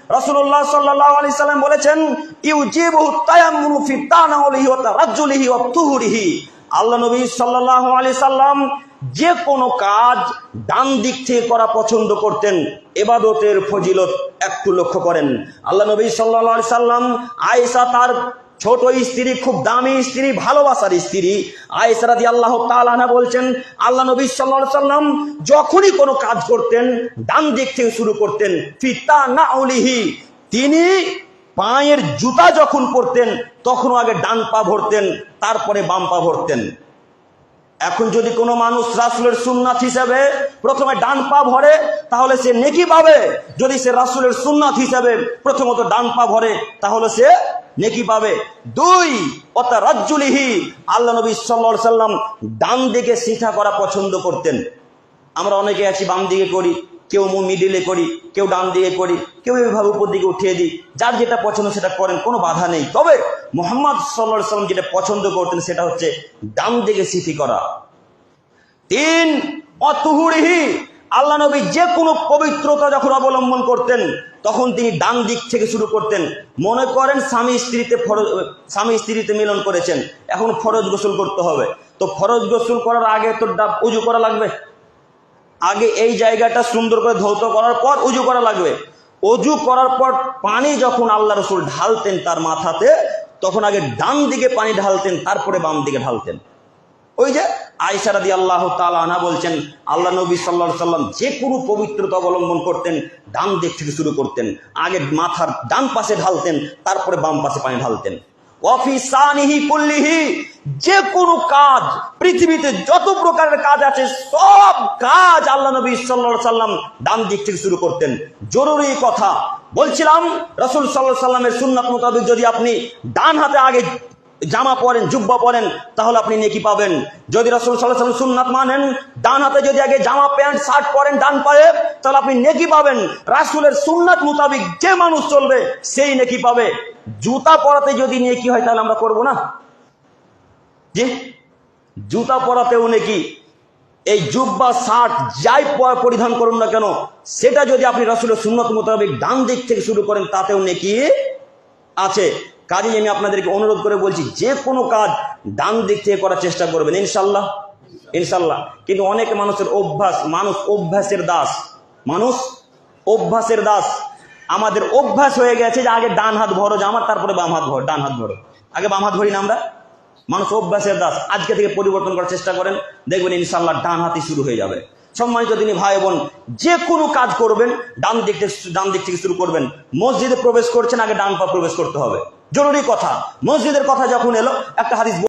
রাসূলুল্লাহ সাল্লাল্লাহু আলাইহি সাল্লাম বলেছেন, ইউজিবুহু তায়াম্মুনু ফি তানাউলিহি ওয়া তারাজ্জুলিহি ওয়া তুহুরিহি। আল্লাহ নবী সাল্লাল্লাহু আলাইহি সাল্লাম যে কোনো কাজ ডান দিক থেকে করা পছন্দ করতেন। ইবাদতের ফজিলত একটু লক্ষ্য করেন। আল্লাহ নবী সাল্লাল্লাহু আলাইহি সাল্লাম আয়েশা, তার ছোট স্ত্রী, খুব দামি স্ত্রী, ভালোবাসার স্ত্রী আয়েশা রাদিয়াল্লাহু তাআলা আনহা বলছেন, আল্লাহ নবী সাল্লাল্লাহু আলাইহি সাল্লাম যখনই কোনো কাজ করতেন ডান দিক থেকে শুরু করতেন। ফিতা নাউলিহি, তিনি পায়ের জুতা যখন পরতেন তখনও আগে ডান পা ভরতেন, তারপরে বাম পা ভরতেন। এখন যদি কোনো মানুষ রাসূলের সুন্নাত হিসেবে প্রথমে ডান পা ভরে তাহলে সে নেকি পাবে। যদি সে রাসূলের সুন্নাত হিসেবে প্রথমত ডান পা ভরে তাহলে সে নেকি পাবে। 2, ওয়াতারাজ্জুলিহি, আল্লাহ নবী সাল্লাল্লাহু আলাইহি সাল্লাম ডান দিকে সিজদা করা পছন্দ করতেন। আমরা অনেকে আছি বাম দিকে করি, কেউ মিডিলে করি, কেউ ডান দিকে করি, কেউ এইভাবে উপর দিকে উঠিয়ে দিই। যার যেটা পছন্দ সেটা করেন, কোনো বাধা নেই। তবে মুহাম্মদ সাল্লাল্লাহু আলাইহি সাল্লাম যেটা পছন্দ করতেন সেটা হচ্ছে ডান দিকে সিটি করা। 3, অতুহুরিহি, আল্লাহ নবী যে কোনো পবিত্রতা যখন অবলম্বন করতেন তখন তিনি ডান দিক থেকে শুরু করতেন। মনে করেন স্বামী স্ত্রীতে মিলন করেছেন, এখন ফরজ গোসল করতে হবে। তো ফরজ গোসল করার আগে তো উজু করা লাগবে। আগে এই জায়গাটা সুন্দর করে ধৌত করার পর উজু করা লাগবে। অজু করার পর পানি যখন আল্লাহ রাসূল ঢালতেন তার মাথাতে, তখন আগে ডান দিকে পানি ঢালতেন, তারপরে বাম দিকে ঢালতেন। ওই যে আয়েশা রাদিয়াল্লাহু তাআলা আনহা বলছেন, আল্লাহ নবী সাল্লাল্লাহু আলাইহি সাল্লাম যে কোনো পবিত্রতা অবলম্বন করতেন ডান দিক থেকে শুরু করতেন। আগে মাথার ডান পাশে ঢালতেন, তারপরে বাম পাশে পানি ঢালতেন। ওয়াফি সানিহি কুল্লিহি, যে কোনো কাজ, পৃথিবীতে যত প্রকারের কাজ আছে সব কাজ আল্লাহ নবী সাল্লাল্লাহু আলাইহি সাল্লাম ডান দিক থেকে শুরু করতেন। জরুরি কথা বলছিলাম, রাসূল সাল্লাল্লাহু আলাইহি সাল্লামের সুন্নাত মোতাবেক যদি আপনি ডান হাতে আগে জামা পরেন, জুব্বা পরেন, তাহলে আপনি নেকি পাবেন। যদি রাসূল সাল্লাল্লাহু আলাইহি ওয়াসাল্লাম সুন্নাত মানেন, ডান হাতে যদি আগে জামা প্যান্ট শার্ট পরেন ডান পায়ে, তাহলে আপনি নেকি পাবেন। রাসূলের সুন্নাত মোতাবেক যে মানুষ চলবে সেই নেকি পাবে। জুতা পরাতে যদি নেকি হয় তাহলে আমরা করব না? জি, জুতা পরাতেও নেকি। এই জুব্বা শার্ট যাই পরিধান করুন না কেন, সেটা যদি আপনি রাসূলের সুন্নাত মোতাবেক ডান দিক থেকে শুরু করেন তাতেও নেকি আছে। কাজেই আমি আপনাদেরকে অনুরোধ করে বলছি, যে কোনো কাজ ডান দিক থেকে করার চেষ্টা করবেন ইনশাল্লাহ, ইনশাল্লাহ। কিন্তু অনেক মানুষের অভ্যাস, মানুষ অভ্যাসের দাস, মানুষ অভ্যাসের দাস। আমাদের অভ্যাস হয়ে গেছে যে আগে ডান হাত ভরো জামার, তারপরে বাম হাত ভরো, ডান হাত ভরো, আগে বাম হাত ভরি না আমরা। মানুষ অভ্যাসের দাস। আজকে থেকে পরিবর্তন করার চেষ্টা করেন, দেখবেন ইনশাল্লাহ ডান হাতই শুরু হয়ে যাবে। সম্মানিত দিনী ভাই বোন, যে কোনো কাজ করবেন ডান দিক থেকে শুরু করবেন। মসজিদে প্রবেশ করছেন, আগে ডান পা প্রবেশ করতে হবে, জরুরি কথা। মসজিদের কথা যখন এলো, একটা হাদিস